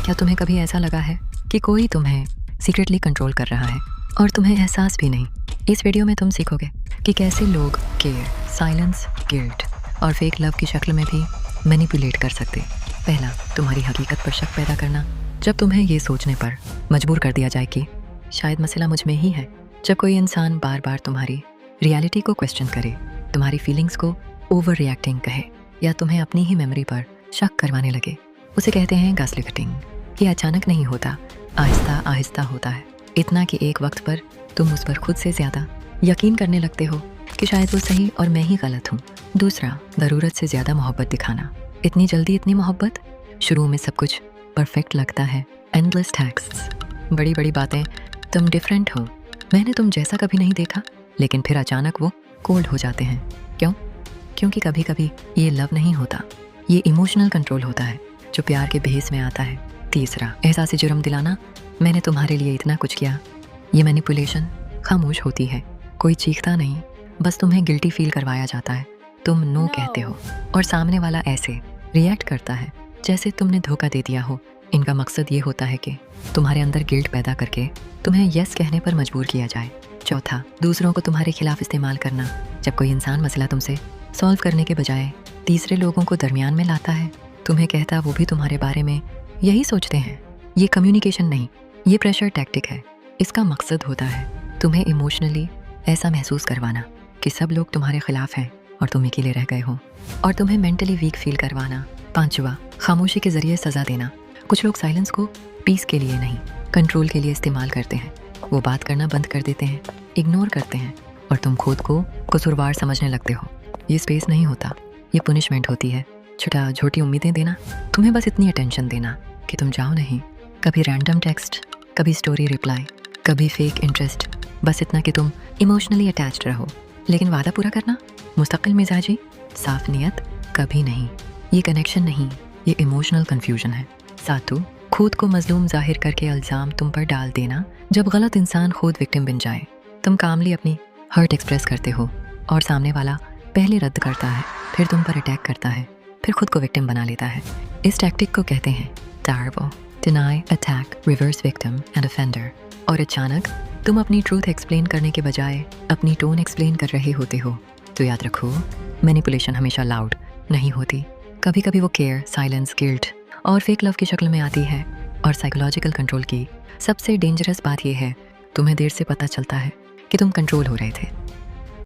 क्या तुम्हें कभी ऐसा लगा है कि कोई तुम्हें सीक्रेटली कंट्रोल कर रहा है और तुम्हें एहसास भी नहीं? इस वीडियो में तुम सीखोगे कि कैसे लोग केयर, साइलेंस, गिल्ट और फेक लव की शक्ल में भी मैनिपुलेट कर सकते। पहला, तुम्हारी हकीकत पर शक पैदा करना। जब तुम्हें ये सोचने पर मजबूर कर दिया जाए कि शायद मसला मुझ में ही है। जब कोई इंसान बार बार तुम्हारी रियलिटी को क्वेश्चन करे, तुम्हारी फीलिंग्स को ओवर रिएक्टिंग कहे या तुम्हें अपनी ही मेमोरी पर शक करवाने लगे, उसे कहते हैं गास्लिटिंग। ये अचानक नहीं होता, आहिस्ता आहिस्ता होता है। इतना कि एक वक्त पर तुम उस पर खुद से ज़्यादा यकीन करने लगते हो कि शायद वो सही और मैं ही गलत हूँ। दूसरा, ज़रूरत से ज़्यादा मोहब्बत दिखाना। इतनी जल्दी इतनी मोहब्बत? शुरू में सब कुछ परफेक्ट लगता है। एंडलेस टेक्स्ट्स, बड़ी बड़ी बातें, तुम डिफरेंट हो, मैंने तुम जैसा कभी नहीं देखा। लेकिन फिर अचानक वो कोल्ड हो जाते हैं। क्यों? क्योंकि कभी कभी ये लव नहीं होता, ये इमोशनल कंट्रोल होता है जो प्यार के भेस में आता है। तीसरा, एहसास जुर्म दिलाना। मैंने तुम्हारे लिए इतना कुछ किया। ये मैनिपुलेशन खामोश होती है, कोई चीखता नहीं, बस तुम्हें गिल्टी फील करवाया जाता है। तुम नो कहते हो और सामने वाला ऐसे रिएक्ट करता है जैसे तुमने धोखा दे दिया हो। इनका मकसद ये होता है कि तुम्हारे अंदर गिल्ट पैदा करके तुम्हें यस कहने पर मजबूर किया जाए। चौथा, दूसरों को तुम्हारे खिलाफ इस्तेमाल करना। जब कोई इंसान मसला तुमसे सॉल्व करने के बजाय तीसरे लोगों को दरमियान में लाता है, तुम्हें कहता वो भी तुम्हारे बारे में यही सोचते हैं। ये कम्युनिकेशन नहीं, ये प्रेशर टैक्टिक है। इसका मकसद होता है तुम्हें इमोशनली ऐसा महसूस करवाना कि सब लोग तुम्हारे खिलाफ हैं और तुम अकेले रह गए हो, और तुम्हें मेंटली वीक फील करवाना। पांचवा, खामोशी के जरिए सज़ा देना। कुछ लोग साइलेंस को पीस के लिए नहीं, कंट्रोल के लिए इस्तेमाल करते हैं। वो बात करना बंद कर देते हैं, इग्नोर करते हैं, और तुम खुद को कसूरवार समझने लगते हो। ये स्पेस नहीं होता, ये पनिशमेंट होती है। छोटा छोटी उम्मीदें देना, तुम्हें बस इतनी अटेंशन देना कि तुम जाओ नहीं। कभी रैंडम टेक्स्ट, कभी स्टोरी रिप्लाई, कभी फेक इंटरेस्ट, बस इतना कि तुम इमोशनली अटैच्ड रहो। लेकिन वादा पूरा करना, मुस्तकिल मिजाजी, साफ नियत कभी नहीं। ये कनेक्शन नहीं, ये इमोशनल कन्फ्यूजन है। सातों, खुद को मजलूम जाहिर करके इल्ज़ाम तुम पर डाल देना। जब गलत इंसान खुद विक्टिम बन जाए, तुम कामली अपनी हर्ट एक्सप्रेस करते हो और सामने वाला पहले रद्द करता है, फिर तुम पर अटैक करता है, फिर खुद को विक्टिम बना लेता है। इस टैक्टिक को कहते हैं turbo, deny, attack, reverse victim and offender. और अचानक तुम अपनी ट्रूथ एक्सप्लेन करने के बजाय अपनी टोन एक्सप्लेन कर रहे होते हो। तो याद रखो, मैनिपुलेशन हमेशा लाउड नहीं होती। कभी कभी वो केयर, साइलेंस, गिल्ट और फेक लव की शक्ल में आती है। और साइकोलॉजिकल कंट्रोल की सबसे डेंजरस बात यह है, तुम्हें देर से पता चलता है कि तुम कंट्रोल हो रहे थे।